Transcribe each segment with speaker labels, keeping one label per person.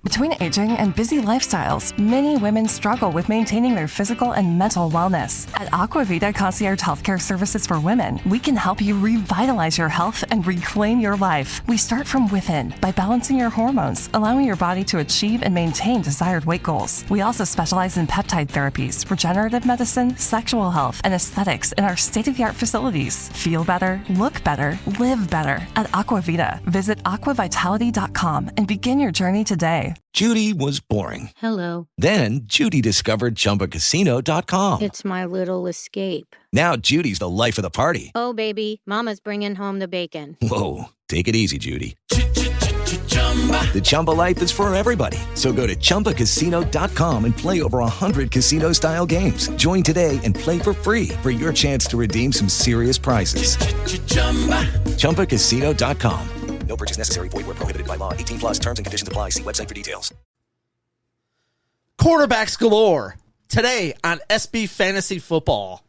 Speaker 1: Between aging and busy lifestyles, many women struggle with maintaining their physical and mental wellness. At Aquavita Concierge Healthcare Services for Women, we can help you revitalize your health and reclaim your life. We start from within by balancing your hormones, allowing your body to achieve and maintain desired weight goals. We also specialize in peptide therapies, regenerative medicine, sexual health, and aesthetics in our state-of-the-art facilities. Feel better, look better, live better at Aquavita. Visit aquavitality.com and begin your journey today.
Speaker 2: Judy was boring.
Speaker 3: Hello.
Speaker 2: Then Judy discovered ChumbaCasino.com.
Speaker 3: It's my little escape.
Speaker 2: Now Judy's the life of the party.
Speaker 3: Oh, baby, mama's bringing home the bacon.
Speaker 2: Whoa, take it easy, Judy. The Chumba life is for everybody. So go to ChumbaCasino.com and play over 100 casino-style games. Join today and play for free for your chance to redeem some serious prizes. ChumbaCasino.com. No purchase necessary. Void where prohibited by law. 18 plus terms and conditions apply. See website for details.
Speaker 4: Quarterbacks galore today on SB Fantasy Football.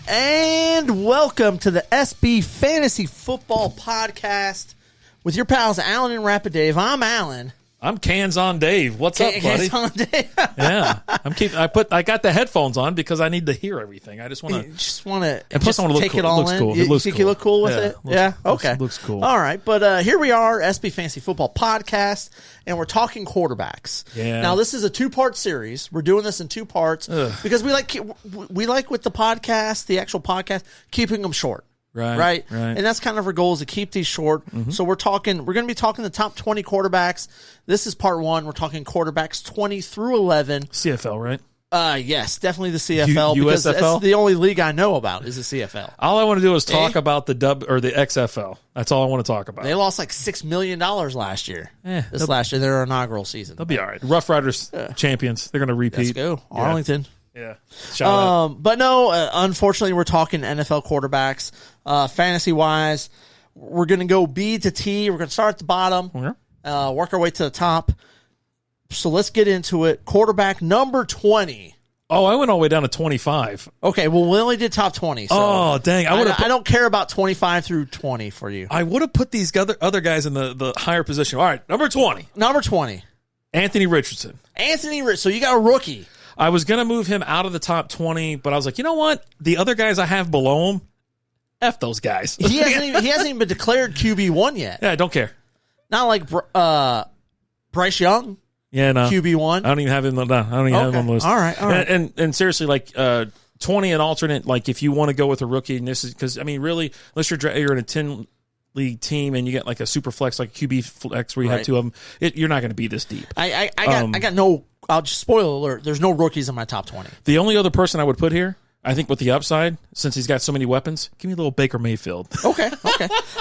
Speaker 4: And welcome to the SB Fantasy Football Podcast with your pals Alan and Rapid Dave. I'm Alan.
Speaker 5: I'm Cans on Dave. What's up, buddy?
Speaker 4: Cans on Dave.
Speaker 5: Yeah, I got the headphones on because I need to hear everything. I just want to
Speaker 4: and plus I want to
Speaker 5: take
Speaker 4: it all
Speaker 5: looks
Speaker 4: in.
Speaker 5: cool.
Speaker 4: You
Speaker 5: looks
Speaker 4: think
Speaker 5: cool.
Speaker 4: you look cool with it? Yeah. Okay.
Speaker 5: Looks cool.
Speaker 4: All right, but here we are, SB Fantasy Football Podcast, and we're talking quarterbacks.
Speaker 5: Yeah.
Speaker 4: Now this is a 2-part series. We're doing this in 2 parts because we like with the podcast, the actual podcast, keeping them short. Right. And that's kind of our goal is to keep these short. Mm-hmm. So we're going to be talking the top 20 quarterbacks. This is part 1. We're talking quarterbacks 20 through 11.
Speaker 5: CFL, right?
Speaker 4: Yes, definitely the CFL because
Speaker 5: USFL?
Speaker 4: that's the only league I know about is the CFL.
Speaker 5: All I want to do is talk about the XFL. That's all I want to talk about.
Speaker 4: They lost like $6 million last year. Last year, their inaugural season.
Speaker 5: They'll be all right. Rough Riders champions. They're going to repeat.
Speaker 4: Let's go. Arlington.
Speaker 5: Yeah. Shout out.
Speaker 4: But no, unfortunately, we're talking NFL quarterbacks. Fantasy-wise, we're going to go B to T. We're going to start at the bottom, work our way to the top. So let's get into it. Quarterback number 20.
Speaker 5: Oh, I went all the way down to 25.
Speaker 4: Okay, well, we only did top 20. So
Speaker 5: oh, dang.
Speaker 4: I don't care about 25 through 20 for you.
Speaker 5: I would have put these other guys in the higher position. All right, number 20.
Speaker 4: Number 20.
Speaker 5: Anthony Richardson.
Speaker 4: So you got a rookie.
Speaker 5: I was going to move him out of the top 20, but I was like, you know what? The other guys I have below him, F those guys.
Speaker 4: He hasn't even been declared QB1 yet.
Speaker 5: Yeah, I don't care.
Speaker 4: Not like Bryce Young.
Speaker 5: Yeah, no.
Speaker 4: QB1.
Speaker 5: I don't even have him. No, I don't even have him on the list.
Speaker 4: All right.
Speaker 5: And seriously, like 20 an alternate. Like if you want to go with a rookie, and this is because I mean, really, unless you're in a 10-league team and you get like a super flex, like QB flex where you have 2 of them, you're not going to be this deep.
Speaker 4: I got no. I'll just spoiler alert. There's no rookies in my top 20.
Speaker 5: The only other person I would put here, I think with the upside, since he's got so many weapons, give me a little Baker Mayfield.
Speaker 4: Okay.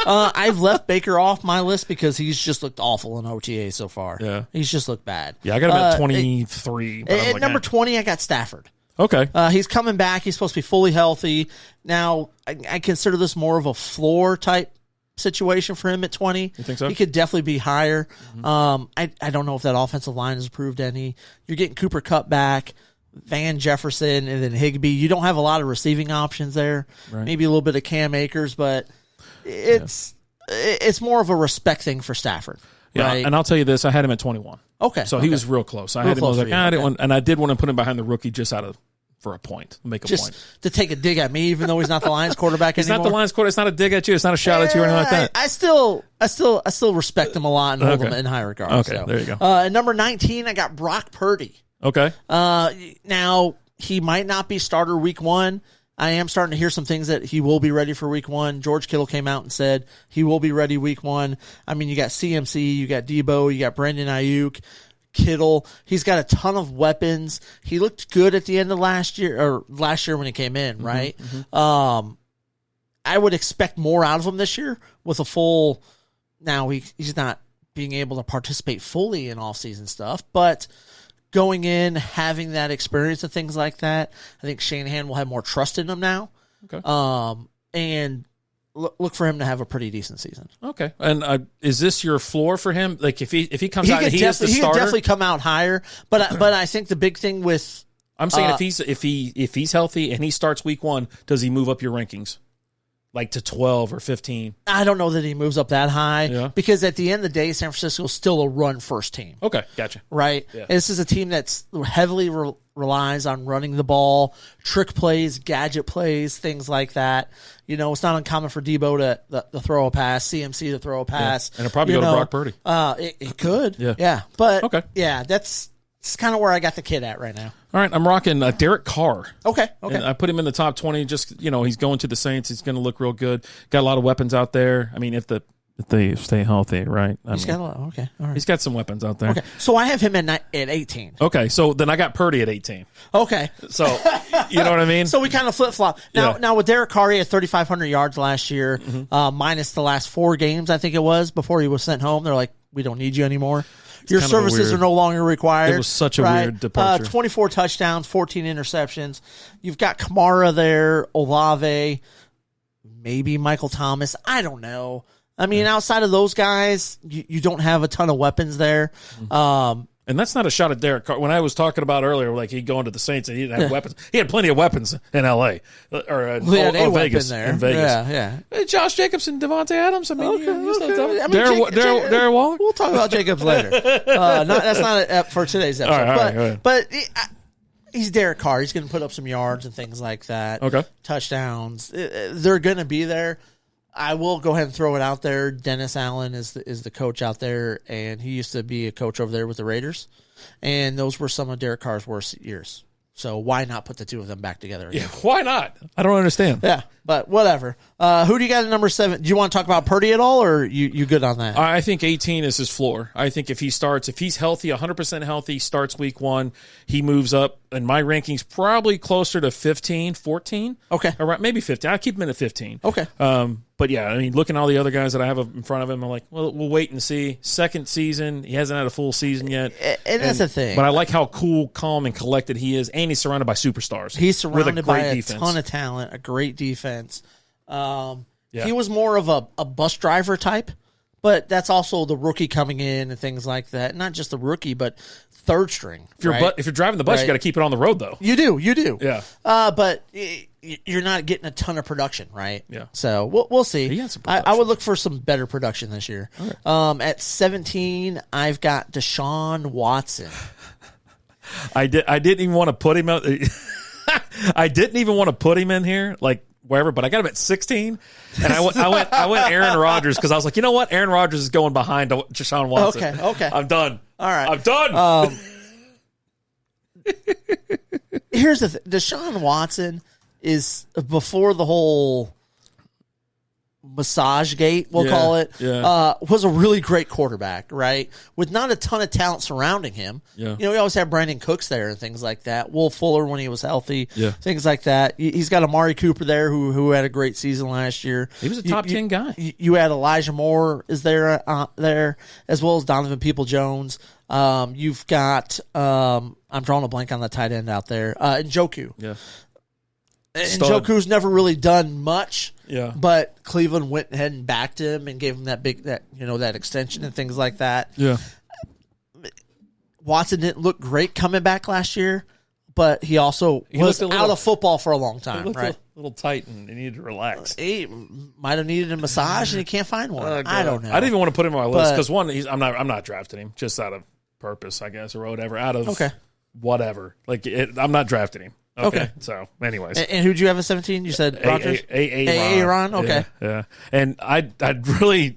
Speaker 4: I've left Baker off my list because he's just looked awful in OTA so far.
Speaker 5: Yeah.
Speaker 4: He's just looked bad.
Speaker 5: Yeah, I got him at 23.
Speaker 4: At number 20, I got Stafford.
Speaker 5: Okay.
Speaker 4: He's coming back. He's supposed to be fully healthy. Now, I consider this more of a floor type situation for him at 20.
Speaker 5: You think so?
Speaker 4: He could definitely be higher. Mm-hmm. I don't know if that offensive line has improved any. You're getting Cooper Kupp back, Van Jefferson, and then Higbee. You don't have a lot of receiving options there.
Speaker 5: Right.
Speaker 4: Maybe a little bit of Cam Akers, but it's more of a respect thing for Stafford.
Speaker 5: Yeah,
Speaker 4: right?
Speaker 5: and I'll tell you this, I had him at 21.
Speaker 4: Okay.
Speaker 5: So he was real close. I was like, I didn't want, and I did want to put him behind the rookie just for a point, make a point.
Speaker 4: To take a dig at me, even though he's not the Lions quarterback
Speaker 5: He's
Speaker 4: anymore.
Speaker 5: not the Lions quarterback. It's not a dig at you. It's not a shout at you or anything like that.
Speaker 4: I still respect him a lot and hold him in high regard.
Speaker 5: Okay,
Speaker 4: so.
Speaker 5: there you go.
Speaker 4: At number 19, I got Brock Purdy.
Speaker 5: Okay.
Speaker 4: Now, he might not be starter week 1. I am starting to hear some things that he will be ready for week 1. George Kittle came out and said he will be ready week 1. I mean, you got CMC, you got Debo, you got Brandon Ayuk, Kittle. He's got a ton of weapons. He looked good at the end of last year when he came in, right? Mm-hmm. I would expect more out of him this year with a full. Now he's not being able to participate fully in off-season stuff, but going in, having that experience and things like that, I think Shanahan will have more trust in him now.
Speaker 5: Okay.
Speaker 4: And look for him to have a pretty decent season.
Speaker 5: Okay. And is this your floor for him? Like if he comes out and he is the starter?
Speaker 4: He could definitely come out higher. But I think the big thing with
Speaker 5: I'm saying if he's healthy and he starts week 1, does he move up your rankings? Like to 12 or 15?
Speaker 4: I don't know that he moves up that high
Speaker 5: Yeah.
Speaker 4: because at the end of the day, San Francisco's still a run first team.
Speaker 5: Okay, gotcha.
Speaker 4: Right?
Speaker 5: Yeah.
Speaker 4: This is a team that's heavily relies on running the ball, trick plays, gadget plays, things like that. You know, it's not uncommon for Debo to throw a pass, CMC to throw a pass.
Speaker 5: And it'll probably go to Brock Purdy.
Speaker 4: It could.
Speaker 5: Yeah.
Speaker 4: Yeah. But,
Speaker 5: Okay.
Speaker 4: yeah, that's kind of where I got the kid at right now.
Speaker 5: All right, I'm rocking Derek Carr.
Speaker 4: Okay.
Speaker 5: And I put him in the top 20. Just, he's going to the Saints. He's going to look real good. Got a lot of weapons out there. I mean, if they stay healthy, right?
Speaker 4: He's got a lot. Okay. All right.
Speaker 5: He's got some weapons out there.
Speaker 4: Okay. So I have him at 18.
Speaker 5: Okay, so then I got Purdy at 18.
Speaker 4: Okay.
Speaker 5: So, you know what I mean?
Speaker 4: So we kind of flip flop. Now with Derek Carr, he had 3,500 yards last year, minus the last 4 games, I think it was, before he was sent home. They're like, we don't need you anymore. Your
Speaker 5: kind of
Speaker 4: services
Speaker 5: weird.
Speaker 4: are no longer required.
Speaker 5: It was such a weird departure.
Speaker 4: 24 touchdowns, 14 interceptions. You've got Kamara there, Olave, maybe Michael Thomas. I don't know. I mean, outside of those guys, you don't have a ton of weapons there.
Speaker 5: And that's not a shot at Derek Carr. When I was talking about earlier, like he'd go into the Saints and he didn't have weapons. He had plenty of weapons in L.A. or
Speaker 4: He had a weapon
Speaker 5: Vegas.
Speaker 4: there.
Speaker 5: In Vegas.
Speaker 4: Yeah.
Speaker 5: Hey, Josh Jacobs and Devontae Adams. I mean,
Speaker 4: I mean,
Speaker 5: Darren Waller.
Speaker 4: We'll talk about Jacobs later. That's not for today's episode.
Speaker 5: All right.
Speaker 4: But he's Derek Carr. He's going to put up some yards and things like that.
Speaker 5: Okay.
Speaker 4: Touchdowns. They're going to be there. I will go ahead and throw it out there. Dennis Allen is the coach out there, and he used to be a coach over there with the Raiders. And those were some of Derek Carr's worst years. So why not put the two of them back together again?
Speaker 5: Yeah, why not? I don't understand.
Speaker 4: Yeah, but whatever. Who do you got at number 7? Do you want to talk about Purdy at all, or you good on that?
Speaker 5: I think 18 is his floor. I think if he's healthy, 100% healthy, starts week 1, he moves up. And my rankings probably closer to 15, 14.
Speaker 4: Okay.
Speaker 5: Around, maybe 15. I'll keep him in at 15.
Speaker 4: Okay.
Speaker 5: But yeah, I mean, looking at all the other guys that I have in front of him, I'm like, well, we'll wait and see. Second season, he hasn't had a full season yet.
Speaker 4: And that's the thing.
Speaker 5: But I like how cool, calm, and collected he is. And he's surrounded by superstars.
Speaker 4: He's surrounded
Speaker 5: with
Speaker 4: by a
Speaker 5: defense.
Speaker 4: ton of talent, a great defense.
Speaker 5: Yeah.
Speaker 4: He was more of a bus driver type, but that's also the rookie coming in and things like that. Not just the rookie, but third string.
Speaker 5: If you're driving the bus, you got to keep it on the road, though.
Speaker 4: You do.
Speaker 5: Yeah.
Speaker 4: But you're not getting a ton of production, right?
Speaker 5: Yeah.
Speaker 4: So we'll see.
Speaker 5: He had some
Speaker 4: I
Speaker 5: production.
Speaker 4: would look for some better production this year. Okay. At 17, I've got Deshaun Watson.
Speaker 5: I didn't even want to put him out. I didn't even want to put him in here, like wherever. But I got him at 16, and I went Aaron Rodgers because I was like, you know what, Aaron Rodgers is going behind Deshaun Watson.
Speaker 4: Okay.
Speaker 5: I'm done.
Speaker 4: All right,
Speaker 5: I'm done.
Speaker 4: Here's the thing: Deshaun Watson is before the whole massage gate, we'll call it, was a really great quarterback, right? With not a ton of talent surrounding him.
Speaker 5: Yeah.
Speaker 4: You know, we always had Brandon Cooks there and things like that. Will Fuller when he was healthy, things like that. He's got Amari Cooper there who had a great season last year.
Speaker 5: He was a top 10 guy.
Speaker 4: You had Elijah Moore is there, as well as Donovan Peoples-Jones. You've got, I'm drawing a blank on the tight end out there, Njoku.
Speaker 5: Yeah.
Speaker 4: And Njoku's never really done much.
Speaker 5: Yeah.
Speaker 4: But Cleveland went ahead and backed him and gave him that extension and things like that.
Speaker 5: Yeah.
Speaker 4: Watson didn't look great coming back last year, but he also was out of football for a long time, right?
Speaker 5: A little tight and he needed to relax.
Speaker 4: He might have needed a massage and he can't find one. I don't know.
Speaker 5: I didn't even want to put him on my list because one, I'm not drafting him just out of purpose, I guess, or whatever. Out of whatever. Like I'm not drafting him. Okay. So, anyways.
Speaker 4: And who'd you have at 17? You said Rodgers? Aaron. Okay.
Speaker 5: Yeah. And I'd really,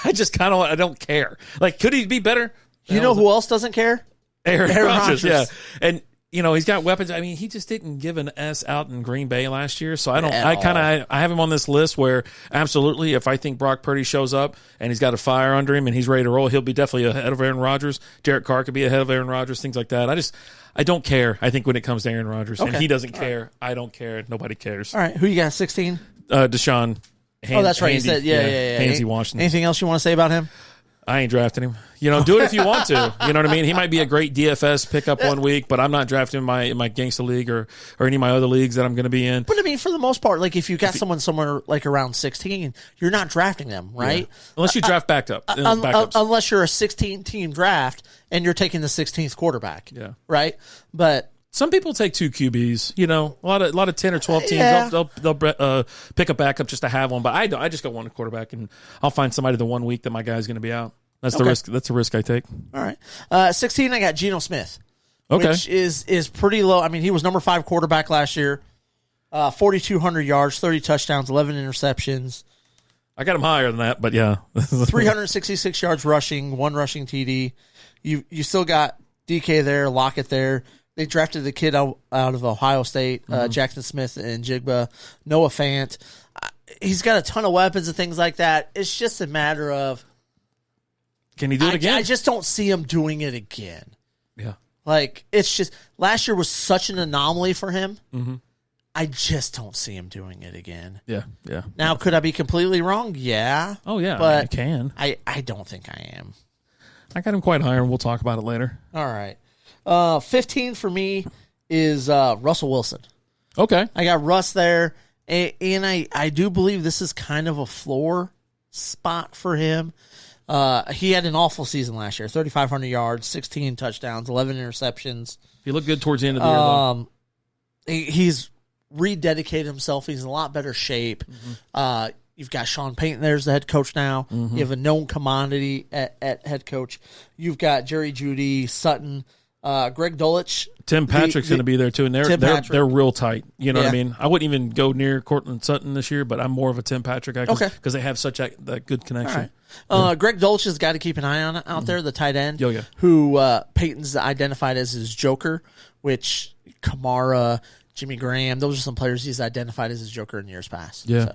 Speaker 5: I just kind of, I don't care. Like, could he be better?
Speaker 4: You know who else doesn't care?
Speaker 5: Aaron Rodgers. Yeah. And, he's got weapons. I mean, he just didn't give an S out in Green Bay last year. So I have him on this list where absolutely, if I think Brock Purdy shows up and he's got a fire under him and he's ready to roll, he'll be definitely ahead of Aaron Rodgers. Derek Carr could be ahead of Aaron Rodgers, things like that. I don't care, I think, when it comes to Aaron Rodgers. And he doesn't care. Right. I don't care. Nobody cares.
Speaker 4: All right. Who you got, 16?
Speaker 5: Deshaun.
Speaker 4: That's right. You said,
Speaker 5: Handsy Washington.
Speaker 4: Anything else you want to say about him?
Speaker 5: I ain't drafting him. Do it if you want to. You know what I mean? He might be a great DFS pickup one week, but I'm not drafting him in my Gangsta League or any of my other leagues that I'm going to be in.
Speaker 4: But, I mean, for the most part, like if you got someone somewhere like around 16, you're not drafting them, right?
Speaker 5: Yeah. Unless you draft backups.
Speaker 4: Unless you're a 16-team draft and you're taking the 16th quarterback.
Speaker 5: Yeah.
Speaker 4: Right? But
Speaker 5: Some people take 2 QBs. You know, a lot of 10 or 12 teams.
Speaker 4: Yeah.
Speaker 5: They'll pick a backup just to have one. But I just got one quarterback, and I'll find somebody the 1 week that my guy's going to be out. That's the risk. That's the risk I take.
Speaker 4: All right. 16, I got Geno Smith.
Speaker 5: Okay.
Speaker 4: Which is pretty low. I mean, he was number 5 quarterback last year. 4,200 yards, 30 touchdowns, 11 interceptions.
Speaker 5: I got him higher than that, but yeah.
Speaker 4: 366 yards rushing, 1 rushing TD. You still got DK there, Lockett there. They drafted the kid out of Ohio State, Jackson Smith and Jigba, Noah Fant. He's got a ton of weapons and things like that. It's just a matter of,
Speaker 5: can he do it again?
Speaker 4: I just don't see him doing it again.
Speaker 5: Yeah.
Speaker 4: Like, it's just, last year was such an anomaly for him.
Speaker 5: Mm-hmm.
Speaker 4: I just don't see him doing it again.
Speaker 5: Yeah.
Speaker 4: Now, could I be completely wrong? Yeah.
Speaker 5: Oh, yeah,
Speaker 4: but
Speaker 5: I can.
Speaker 4: I don't think I am.
Speaker 5: I got him quite higher, and we'll talk about it later.
Speaker 4: All right. 15 for me is Russell Wilson.
Speaker 5: Okay.
Speaker 4: I got Russ there, and I do believe this is kind of a floor spot for him. He had an awful season last year, 3,500 yards, 16 touchdowns, 11 interceptions.
Speaker 5: He looked good towards the end of the year, though.
Speaker 4: He's rededicated himself. He's in a lot better shape. Mm-hmm. You've got Sean Payton there as the head coach now. Mm-hmm. You have a known commodity at head coach. You've got Jerry Jeudy, Sutton, Greg Dulcich.
Speaker 5: Tim Patrick's going to be there too, and they're real tight. You know what I mean? I wouldn't even go near Cortland Sutton this year, but I'm more of a Tim Patrick guy because they have such that good connection.
Speaker 4: Right. Greg Dulcich has got to keep an eye on out there, the tight end, who Peyton's identified as his joker, which Kamara, Jimmy Graham, those are some players he's identified as his joker in years past.
Speaker 5: Yeah.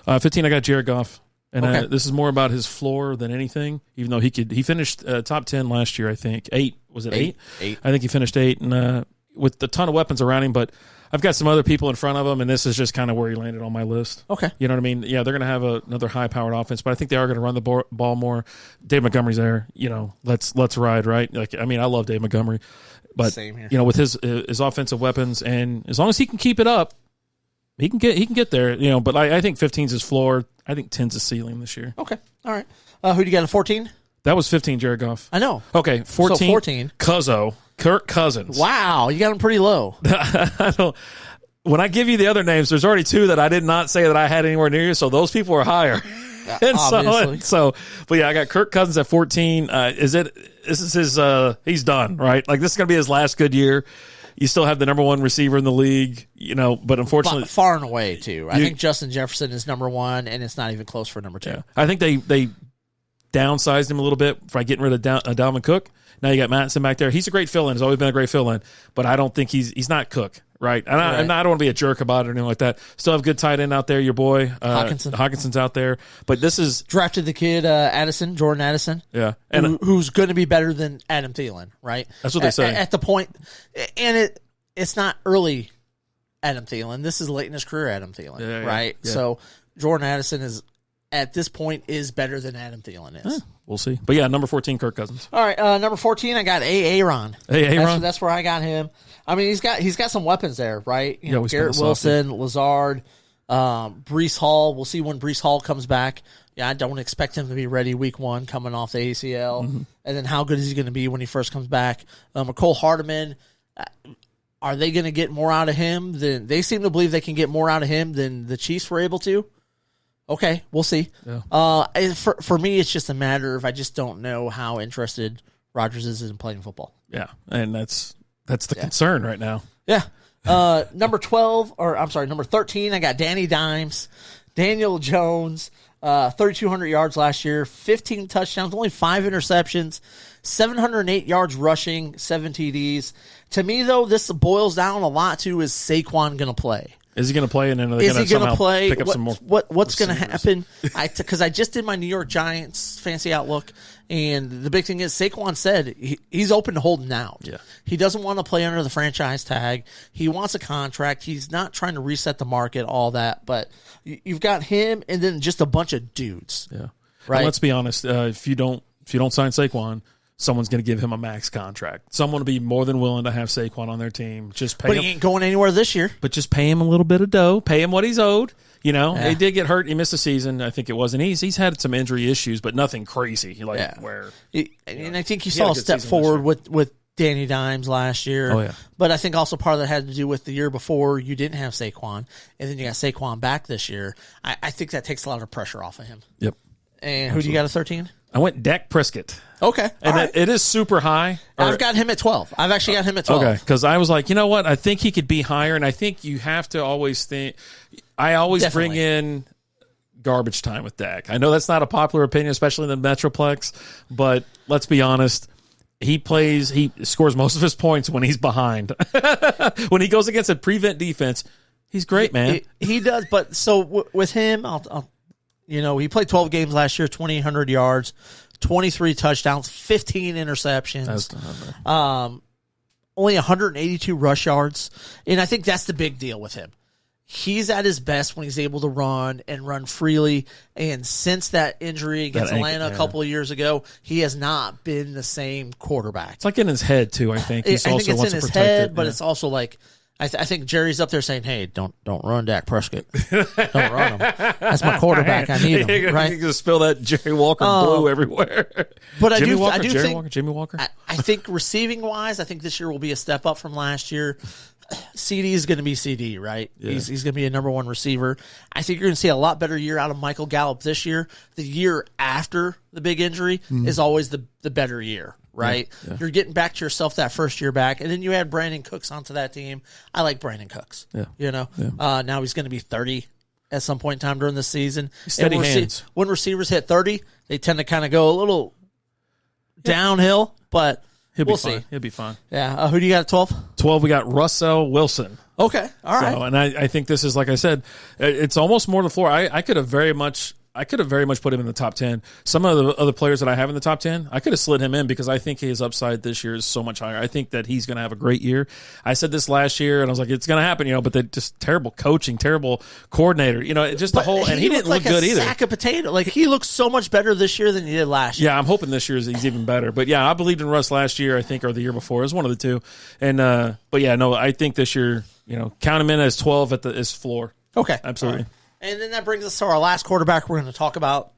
Speaker 4: So.
Speaker 5: 15, I got Jared Goff. And this is more about his floor than anything, even though he finished top 10 last year, I think. 8. Was it 8? 8. I think he finished 8 and with a ton of weapons around him, but I've got some other people in front of him, and this is just kind of where he landed on my list.
Speaker 4: Okay.
Speaker 5: You know what I mean? Yeah, they're going to have another high-powered offense, but I think they are going to run the ball more. Dave Montgomery's there. You know, let's ride, right? Like, I mean, I love Dave Montgomery. But,
Speaker 4: same here.
Speaker 5: You know, with his offensive weapons, and as long as he can keep it up, he can get there, you know, but I think 15's his floor. I think 10's his ceiling this year.
Speaker 4: Okay. All right. Who do you got at 14?
Speaker 5: That was 15, Jared Goff.
Speaker 4: I know.
Speaker 5: Okay, 14.
Speaker 4: So 14.
Speaker 5: Kirk Cousins.
Speaker 4: Wow, you got him pretty low.
Speaker 5: When I give you the other names, there's already 2 that I did not say that I had anywhere near you, so those people are higher.
Speaker 4: Obviously.
Speaker 5: But yeah, I got Kirk Cousins at 14. This is his, he's done, right? Like, this is going to be his last good year. You still have the number 1 receiver in the league, you know, but unfortunately,
Speaker 4: far and away too. I think Justin Jefferson is number 1, and it's not even close for number 2.
Speaker 5: Yeah. I think they downsized him a little bit by getting rid of Dalvin Cook. Now you got Mattison back there. He's a great fill-in. He's always been a great fill-in, but I don't think he's not Cook, right? And I don't want to be a jerk about it or anything like that. Still have good tight end out there. Your boy Hawkinson's out there, but this is
Speaker 4: drafted the kid Jordan Addison.
Speaker 5: Yeah,
Speaker 4: and who's going to be better than Adam Thielen, right?
Speaker 5: That's what they say
Speaker 4: at the point, and it's not early Adam Thielen. This is late in his career Adam Thielen, right? Yeah. So Jordan Addison is at this point is better than Adam Thielen is.
Speaker 5: We'll see. But yeah, number 14, Kirk Cousins.
Speaker 4: All right, number 14, I got Aaron.
Speaker 5: Aaron.
Speaker 4: That's where I got him. I mean, he's got some weapons there, right? You know, Garrett Wilson, Lazard, Breece Hall. We'll see when Breece Hall comes back. Yeah, I don't expect him to be ready week 1 coming off the ACL. Mm-hmm. And then how good is he going to be when he first comes back? McCole Hardman, are they going to get more out of him than they seem to believe they can get more out of him than the Chiefs were able to? Okay, we'll see. Yeah. For me, it's just a matter of I just don't know how interested Rodgers is in playing football.
Speaker 5: Yeah, and that's the concern right now.
Speaker 4: Yeah. Number 13, I got Danny Dimes, Daniel Jones, 3,200 yards last year, 15 touchdowns, only 5 interceptions, 708 yards rushing, 7 TDs. To me, though, this boils down a lot to is Saquon going to play?
Speaker 5: Is he going to play? And then
Speaker 4: is he going to play?
Speaker 5: Pick up some more
Speaker 4: what's going to happen? Because I just did my New York Giants fancy outlook, and the big thing is Saquon said he's open to holding out.
Speaker 5: Yeah.
Speaker 4: He doesn't want to play under the franchise tag. He wants a contract. He's not trying to reset the market, all that. But you've got him, and then just a bunch of dudes.
Speaker 5: Yeah.
Speaker 4: Right.
Speaker 5: And let's be honest. If you don't sign Saquon, someone's going to give him a max contract. Someone will be more than willing to have Saquon on their team. Just pay him.
Speaker 4: But he ain't going anywhere this year.
Speaker 5: But just pay him a little bit of dough. Pay him what he's owed. You know, He did get hurt. He missed a season, I think it was. And he's had some injury issues, but nothing crazy. And I think you saw a step forward with
Speaker 4: Danny Dimes last year.
Speaker 5: Oh, yeah.
Speaker 4: But I think also part of that had to do with the year before you didn't have Saquon, and then you got Saquon back this year. I think that takes a lot of pressure off of him.
Speaker 5: Yep.
Speaker 4: And who do you got at 13?
Speaker 5: I went Dak Prescott.
Speaker 4: Okay.
Speaker 5: And it is super high.
Speaker 4: I've got him at 12. I've actually got him at 12.
Speaker 5: Okay, because I was like, you know what? I think he could be higher, and I think you have to always think. I always
Speaker 4: Definitely.
Speaker 5: bring in garbage time with Dak. I know that's not a popular opinion, especially in the Metroplex, but let's be honest. He scores most of his points when he's behind. When he goes against a prevent defense, he's great, man.
Speaker 4: He does, but so with him, he played 12 games last year, 2,800 yards, 23 touchdowns, 15 interceptions. Only 182 rush yards. And I think that's the big deal with him. He's at his best when he's able to run and run freely. And since that injury against Atlanta a couple of years ago, he has not been the same quarterback.
Speaker 5: It's like in his head, too, I think.
Speaker 4: I think it's in his head, but it's also like, I think Jerry's up there saying, "Hey, don't run Dak Prescott. Don't run him. That's my quarterback. I need him." Right?
Speaker 5: You can spill that Jerry Walker blue everywhere.
Speaker 4: But I
Speaker 5: Jimmy
Speaker 4: do
Speaker 5: Jimmy
Speaker 4: think
Speaker 5: Walker.
Speaker 4: I think receiving wise, I think this year will be a step up from last year. CD is going to be CD, right? Yeah. He's going to be a number one receiver. I think you're going to see a lot better year out of Michael Gallup this year. The year after the big injury is always the better year. Right? Yeah. You're getting back to yourself that first year back. And then you add Brandon Cooks onto that team. I like Brandon Cooks. Yeah. Now he's going to be 30 at some point in time during the season.
Speaker 5: Steady hands.
Speaker 4: When receivers hit 30, they tend to kind of go a little downhill, but we'll see.
Speaker 5: He'll be fine.
Speaker 4: Yeah. Who do you got at 12?
Speaker 5: 12, we got Russell Wilson.
Speaker 4: Okay. All right.
Speaker 5: So, and I think this is, like I said, it's almost more to the floor. I could have very much put him in the top 10. Some of the other players that I have in the top 10, I could have slid him in because I think his upside this year is so much higher. I think that he's going to have a great year. I said this last year, and I was like, it's going to happen, but they just terrible coaching, terrible coordinator, just the whole, and he didn't look good either.
Speaker 4: Sack of potato. Like, he looks so much better this year than he did last year.
Speaker 5: Yeah, I'm hoping this year he's even better. But yeah, I believed in Russ last year, I think, or the year before. It was one of the two. And, but yeah, no, I think this year, count him in as 12 at his floor.
Speaker 4: Okay.
Speaker 5: Absolutely.
Speaker 4: Right. And then that brings us to our last quarterback we're going to talk about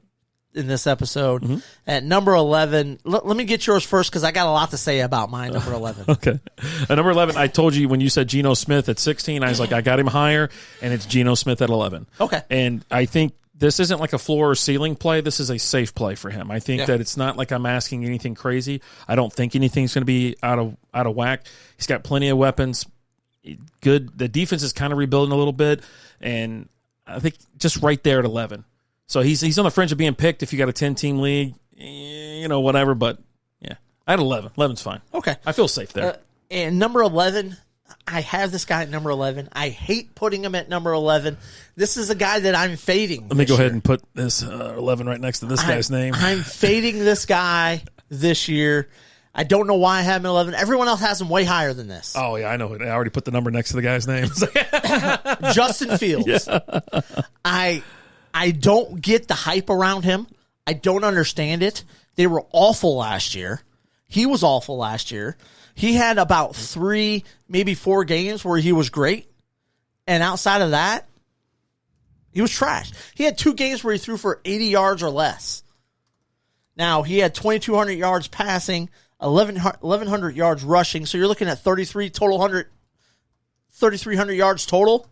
Speaker 4: in this episode. At number 11, let me get yours first because I got a lot to say about my number 11.
Speaker 5: Okay. At number 11, I told you when you said Geno Smith at 16, I was like, I got him higher, and it's Geno Smith at 11.
Speaker 4: Okay.
Speaker 5: And I think this isn't like a floor or ceiling play. This is a safe play for him. I think that it's not like I'm asking anything crazy. I don't think anything's going to be out of whack. He's got plenty of weapons. Good. The defense is kind of rebuilding a little bit, and I think just right there at 11. So he's on the fringe of being picked if you got a 10-team league, whatever. But, yeah, I had 11. 11's fine.
Speaker 4: Okay.
Speaker 5: I feel safe there.
Speaker 4: And number 11, I have this guy at number 11. I hate putting him at number 11. This is a guy that I'm fading.
Speaker 5: Let me go ahead and put this 11 right next to this guy's name.
Speaker 4: I'm fading this guy this year. I don't know why I have him at 11. Everyone else has him way higher than this.
Speaker 5: Oh, yeah, I know. I already put the number next to the guy's name.
Speaker 4: Justin Fields. Yeah. I don't get the hype around him. I don't understand it. They were awful last year. He was awful last year. He had about 3, maybe 4 games where he was great. And outside of that, he was trash. He had 2 games where he threw for 80 yards or less. Now, he had 2,200 yards passing, 1,100 yards rushing. So you're looking at 3,300 yards total.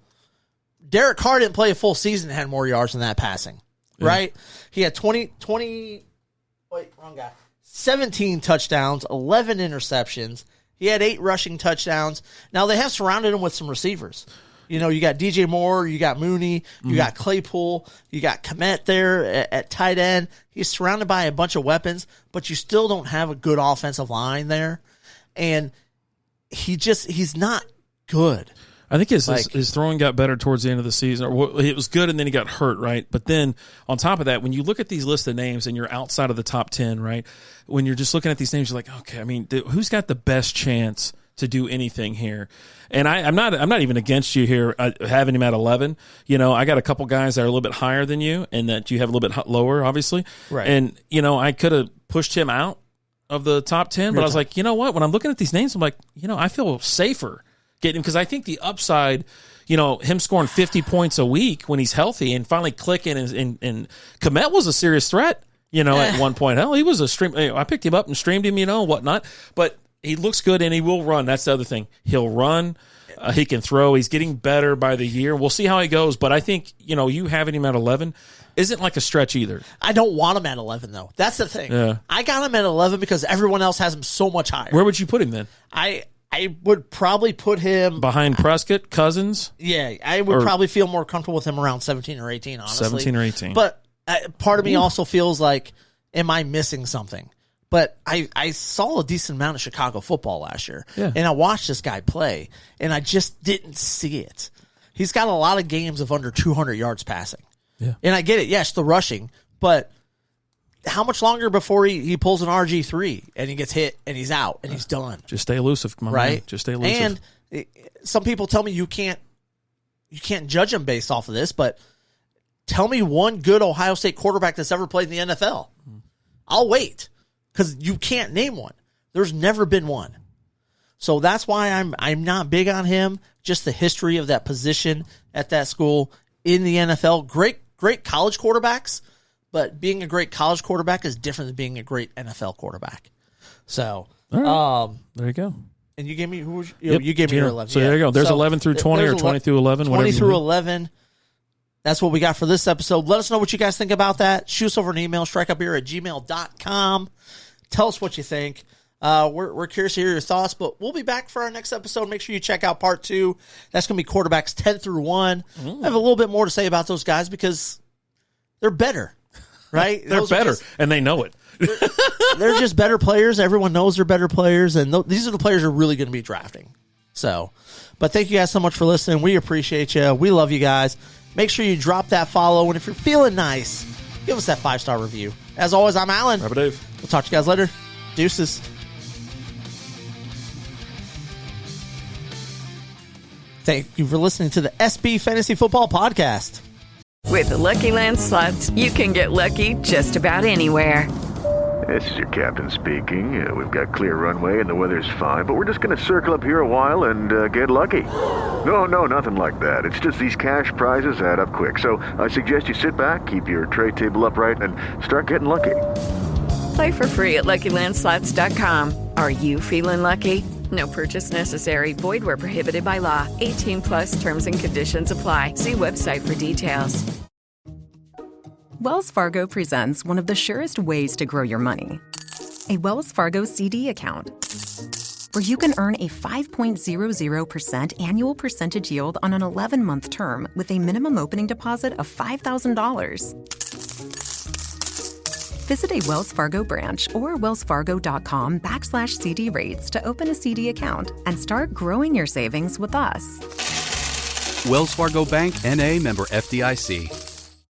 Speaker 4: Derek Carr didn't play a full season and had more yards than that passing, right? He had 17 touchdowns, 11 interceptions. He had 8 rushing touchdowns. Now, they have surrounded him with some receivers. You got DJ Moore, you got Mooney, you got Claypool, you got Kmet there at tight end. He's surrounded by a bunch of weapons, but you still don't have a good offensive line there. And he's not good.
Speaker 5: I think his throwing got better towards the end of the season. Or it was good, and then he got hurt, right? But then on top of that, when you look at these list of names and you're outside of the top 10, right? When you're just looking at these names, you're like, okay, I mean, who's got the best chance to do anything here? And I'm not even against you here having him at 11. I got a couple guys that are a little bit higher than you, and that you have a little bit lower, obviously. Right. And I could have pushed him out of the top 10, but I was like, you know what? When I'm looking at these names, I'm like, I feel safer getting him because I think the upside, him scoring 50 points a week when he's healthy and finally clicking, and Kmet was a serious threat. At one point, hell, he was a stream. I picked him up and streamed him, whatnot. But he looks good and he will run. That's the other thing. He'll run. He can throw. He's getting better by the year. We'll see how he goes. But I think, you having him at 11 isn't like a stretch either.
Speaker 4: I don't want him at 11, though. That's the thing.
Speaker 5: Yeah.
Speaker 4: I got him at 11 because everyone else has him so much higher.
Speaker 5: Where would you put him then?
Speaker 4: I would probably put him
Speaker 5: behind Prescott, Cousins.
Speaker 4: Yeah, I would probably feel more comfortable with him around 17 or 18, honestly.
Speaker 5: 17 or 18.
Speaker 4: But part of me also feels like, am I missing something? But I saw a decent amount of Chicago football last year, and I watched this guy play, and I just didn't see it. He's got a lot of games of under 200 yards passing.
Speaker 5: Yeah.
Speaker 4: And I get it, yes, the rushing, but how much longer before he pulls an RG3 and he gets hit and he's out and he's done?
Speaker 5: Just stay elusive, my man. Just stay elusive.
Speaker 4: And some people tell me you can't judge him based off of this, but tell me one good Ohio State quarterback that's ever played in the NFL. I'll wait because you can't name one. There's never been one. So that's why I'm not big on him. Just the history of that position at that school in the NFL. Great college quarterbacks. But being a great college quarterback is different than being a great NFL quarterback. So,
Speaker 5: right. There you go.
Speaker 4: And you gave me who?
Speaker 5: Yep.
Speaker 4: You gave me your 11.
Speaker 5: So there you go. There's 11 through 20 or 20 through 11.
Speaker 4: 20 through 11. That's what we got for this episode. Let us know what you guys think about that. Shoot us over an email, strikeupbeer@gmail.com. Tell us what you think. We're curious to hear your thoughts, but we'll be back for our next episode. Make sure you check out part 2. That's going to be quarterbacks 10 through 1. I have a little bit more to say about those guys because they're better. Right?
Speaker 5: They're better, and they know it.
Speaker 4: They're just better players. Everyone knows they're better players, and these are the players you're really going to be drafting. So, but thank you guys so much for listening. We appreciate you. We love you guys. Make sure you drop that follow, and if you're feeling nice, give us that 5-star review. As always, I'm Alan.
Speaker 5: Robert Dave.
Speaker 4: We'll talk to you guys later. Deuces. Thank you for listening to the SB Fantasy Football Podcast.
Speaker 6: With the Lucky Land Slots, you can get lucky just about anywhere.
Speaker 7: This is your captain speaking. We've got clear runway and the weather's fine, but we're just going to circle up here a while and get lucky. No, nothing like that. It's just these cash prizes add up quick. So I suggest you sit back, keep your tray table upright, and start getting lucky.
Speaker 6: Play for free at LuckyLandSlots.com. Are you feeling lucky? No purchase necessary. Void where prohibited by law. 18+ terms and conditions apply. See website for details.
Speaker 8: Wells Fargo presents one of the surest ways to grow your money. A Wells Fargo CD account, where you can earn a 5.00% annual percentage yield on an 11-month term with a minimum opening deposit of $5,000. Visit a Wells Fargo branch or wellsfargo.com/CD rates to open a CD account and start growing your savings with us.
Speaker 9: Wells Fargo Bank, N.A., member FDIC.